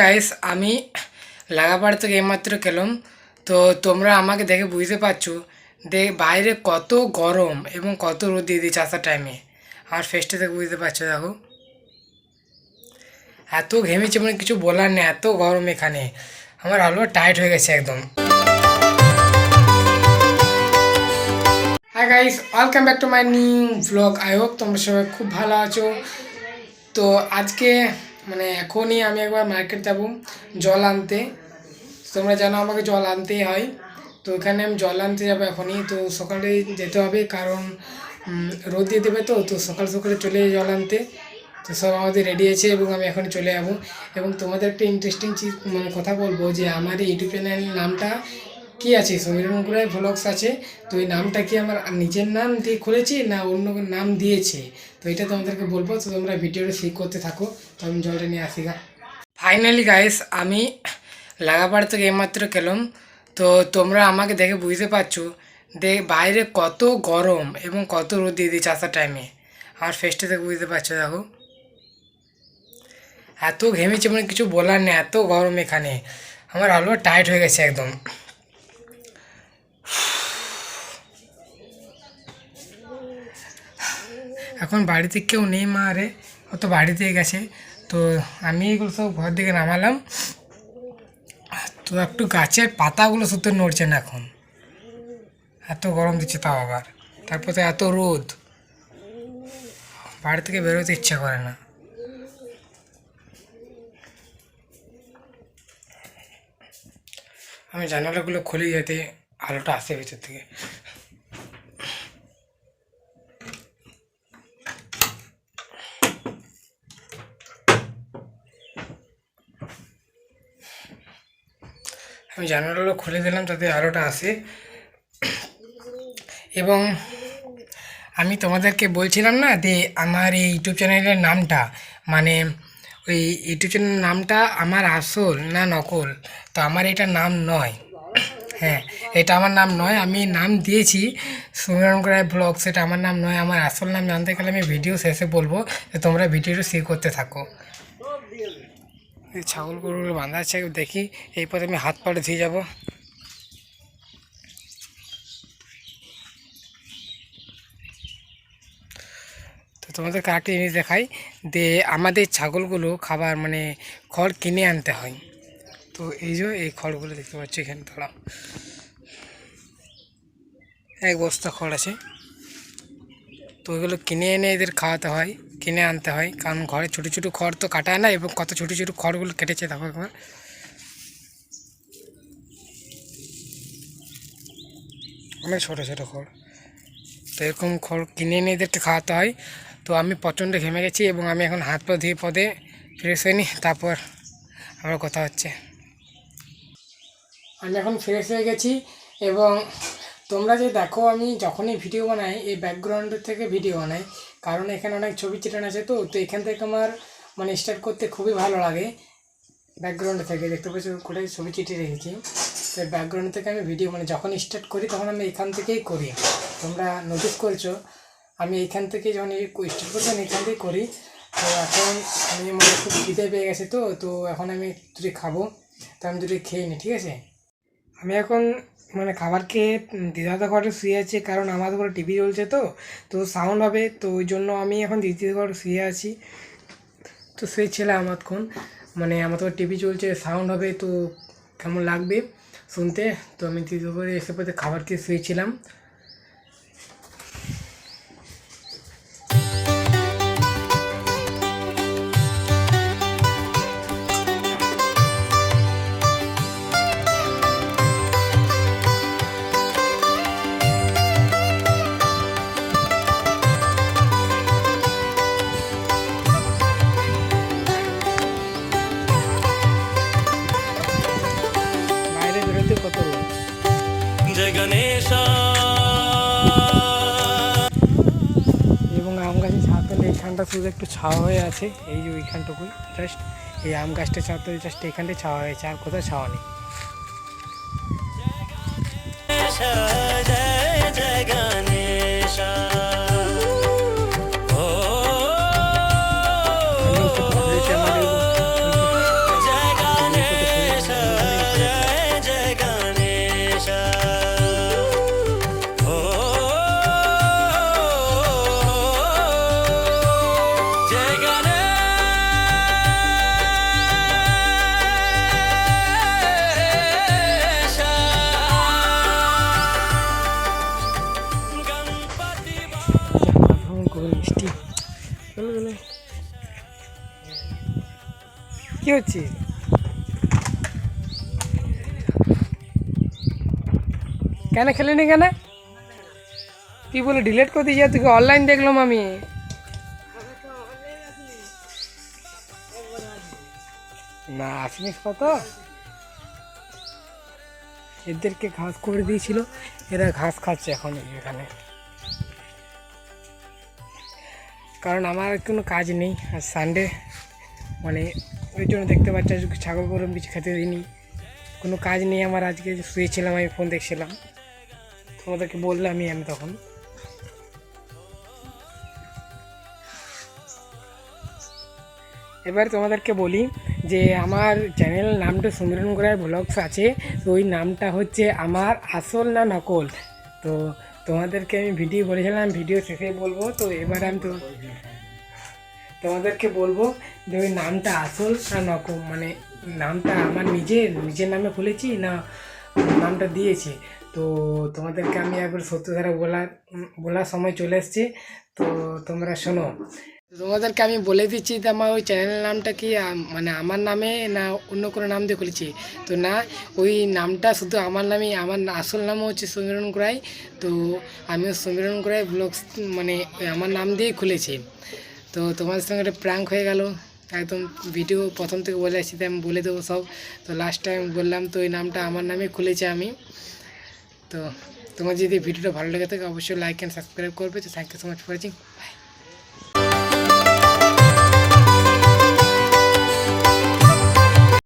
Guys আমি লাগাপাড়া থেকে এইমাত্র গেলাম। তো তোমরা আমাকে দেখে বুঝতে পারছো বাইরে কত গরম এবং কত রোদ দিয়ে দিয়েছে আসার টাইমে। আমার ফেসটা থেকে বুঝতে পারছো, দেখো এত ঘেমেছে, মানে কিছু বলার নেই, এত গরম এখানে। আমার হালুয়া টাইট হয়ে গেছে একদম। Hi guys, welcome back to my new blog. I hope তোমরা সবাই খুব ভালো আছো। তো আজকে এখনই আমি একবার মার্কেট যাব জল আনতে। তোমরা জানো আমাকে জল আনতেই হয়, তো এখানে আমি জল আনতে যাবো এখনই। তো সকালে যেতে হবে, কারণ রোদ দিয়ে দেবে। তো সকাল সকালে চলে জল আনতে। তো সব আমাদের রেডি আছে এবং আমি এখনই চলে যাবো। এবং তোমাদের একটা ইন্টারেস্টিং কথা বলবো যে আমার এই ইউটিউব চ্যানেলের নামটা কী আছে, সমীরণ মুখরায় ভ্লগস আছে। তো এই নামটা কি আমার নিজের নাম দিয়ে খুলেছি না অন্য নাম দিয়েছে, তো এটা তোমাদেরকে বলবো। তো তোমরা ভিডিওটা ঠিক করতে থাকো। তো আমি জলটা নিয়ে আসি গা। ফাইনালি গাইস আমি লাগাপাড়া থেকে এইমাত্র গেলাম। তো তোমরা আমাকে দেখে বুঝতে পারছো বাইরে কত গরম এবং কত রোদ দিয়ে দিয়েছে আসার টাইমে। আমার ফেসটা থেকে বুঝতে পারছো, দেখো এত ঘেমেছে, মানে কিছু বলার নেই, এত গরম এখানে। আমার হালুয়া টাইট হয়ে গেছে একদম। এখন বাড়িতে কেউ নেই, মা রে ও তো বাড়িতে গেছে। তো আমি এগুলো সব ঘর দিকে নামালাম। তো একটু গাছের পাতাগুলো শুধু নড়ছে না এখন, এত গরম দিচ্ছে তাও আবার। তারপর তো এত রোদ, বাড়ি থেকে বেরোতে ইচ্ছা করে না। আমি জানালাগুলো খুলে যাতে আলোটা আসে ভেতর থেকে। আমি জানালাগুলো খুলে দিলাম যাতে আলোটা আসে। এবং আমি তোমাদেরকে বলছিলাম না যে আমার এই ইউটিউব চ্যানেলের নামটা, ওই ইউটিউব চ্যানেলের নামটা আমার আসল না নকল। তো আমার এটা নাম নয়, হ্যাঁ এটা আমার নাম নয়। আমি নাম দিয়েছি সমীরণ মুখরায় ব্লগ, সেটা আমার নাম নয়। আমার আসল নাম জানতে গেলে আমি ভিডিও শেষে বলবো, যে তোমরা ভিডিওটা শেয়ার করতে থাকো। ছাগল গরুগুলো বাঁধা আছে, দেখি এই পথে আমি হাত পাড়ে ধুয়ে যাবো। তো তোমাদেরকে আরেকটা জিনিস দেখাই যে আমাদের ছাগলগুলো খাবার খড় কিনে আনতে হয়। তো এই যে এই খড়গুলো দেখতে পাচ্ছি এখানে, ধরা এক বস্তা খড় আছে। তো ওইগুলো কিনে এনে এদের খাওয়াতে হয়, কিনে আনতে হয়, কারণ ঘরে ছোটো ছোটো খড় তো কাটায় না। এবং কত ছোটো ছোটো খড়গুলো কেটেছে দেখো একবার, অনেক ছোটো ছোটো খড়। তো এরকম খড় কিনে এনে এদেরকে খাওয়াতে হয়। তো আমি প্রচণ্ড ঘেমে গেছি এবং আমি এখন হাত পা ধুয়ে পদে ফ্রেশ হয়ে নিই, তারপর আমার কথা হচ্ছে। আমি এখন ফ্রেশ হয়ে গেছি এবং তোমরা যে দেখো আমি যখনই ভিডিও বানাই এই ব্যাকগ্রাউন্ডের থেকে ভিডিও বানাই, কারণ এখানে অনেক ছবি চিটানো আছে। তো এখান থেকে আমার স্টার্ট করতে খুবই ভালো লাগে। ব্যাকগ্রাউন্ড থেকে দেখতে পাচ্ছি কোথায় ছবি চিটিয়ে রেখেছি। তো ব্যাকগ্রাউন্ড থেকে আমি ভিডিও যখন স্টার্ট করি তখন আমি এখান থেকেই করি। তোমরা নোটিস করছো আমি এইখান থেকে যখন স্টার্ট করছি আমি এখান থেকেই করি। তো এখন আমি খুব খিদে পেয়ে গেছে। তো এখন আমি দুটি খাবো, তো আমি দুটি খেয়ে নিই, ঠিক আছে। আমি এখন খাবার খেয়ে দিদাদের ঘরে শুয়ে আছি, কারণ আমাদের ঘরে টিভি চলছে। তো সাউন্ড হবে, তো ওই জন্য আমি এখন দিদিদের ঘরে শুয়ে আছি। তো সেই ছেলে আমারক্ষণ আমার তো টিভি চলছে, সাউন্ড হবে, তো কেমন লাগবে শুনতে। তো আমি দিদিদের ঘরে এসে পথে খাবার খেয়ে শুয়েছিলাম। বাইরে বেরোতে কত রোদ। এবং আম গাছের ছাদতলে এইখানটা শুধু একটু ছাওয়া হয়ে আছে, এই যে ওইখানটুকুই জাস্ট এই আম গাছটা ছাদতলে জাস্ট এইখানটায় ছাওয়া হয়েছে, আর কোথাও ছাওয়া নেই। হচ্ছে? কেন খেলিনি কেন? তুই বলে ডিলিট করে দিয়ে তোকে অনলাইন দেখলাম আমি। না আসিনি কত, এদেরকে ঘাস করে দিয়েছিল, এরা ঘাস খাচ্ছে এখন এখানে। কারণ আমার কোনো কাজ নেই আর সানডে, মানে ওই জন্য দেখতে পাচ্ছি আজকে ছাগল গরম কিছু খেতে দিইনি, কোনো কাজ নেই আমার আজকে। শুয়েছিলাম, আমি ফোন দেখছিলাম, তোমাদেরকে বললে আমি তখন। এবার তোমাদেরকে বলি যে আমার চ্যানেল নামটা সুমিরন গোড়াই ব্লগস আছে, তো ওই নামটা হচ্ছে আমার আসল না নকল। তো তোমাদেরকে আমি ভিডিও বলেছিলাম, ভিডিও শেষে বলবো। তো এবার আমি তো তোমাদেরকে বলবো যে ওই নামটা আসল না নকল, মানে নামটা আমার নিজের নামে খুলেছি না নামটা দিয়েছি। তো তোমাদেরকে আমি একবার সত্য ধারা বলার সময় চলে এসছে। তো তোমরা শোনো, তোমাদেরকে আমি বলে দিচ্ছি যে আমার ওই চ্যানেলের নামটা কি মানে আমার নামে না অন্য কোনো নাম দিয়ে খুলেছি। তো না, ওই নামটা শুধু আমার নামেই, আমার আসল নামও হচ্ছে সমীরণ গোড়াই। তো আমিও সমীরণ গোড়াই ব্লগস মানে ওই আমার নাম দিয়েই খুলেছি। তো তোমাদের সঙ্গে একটা প্র্যাঙ্ক হয়ে গেল, একদম ভিডিও প্রথম থেকে বলে আসছি, তাই আমি বলে দেবো সব। তো লাস্ট টাইম বললাম, তো ওই নামটা আমার নামে খুলেছি আমি। তো তোমার যদি ভিডিওটা ভালো লেগে থাকে অবশ্যই লাইক অ্যান্ড সাবস্ক্রাইব করবে। তো thank you so much for watching, by.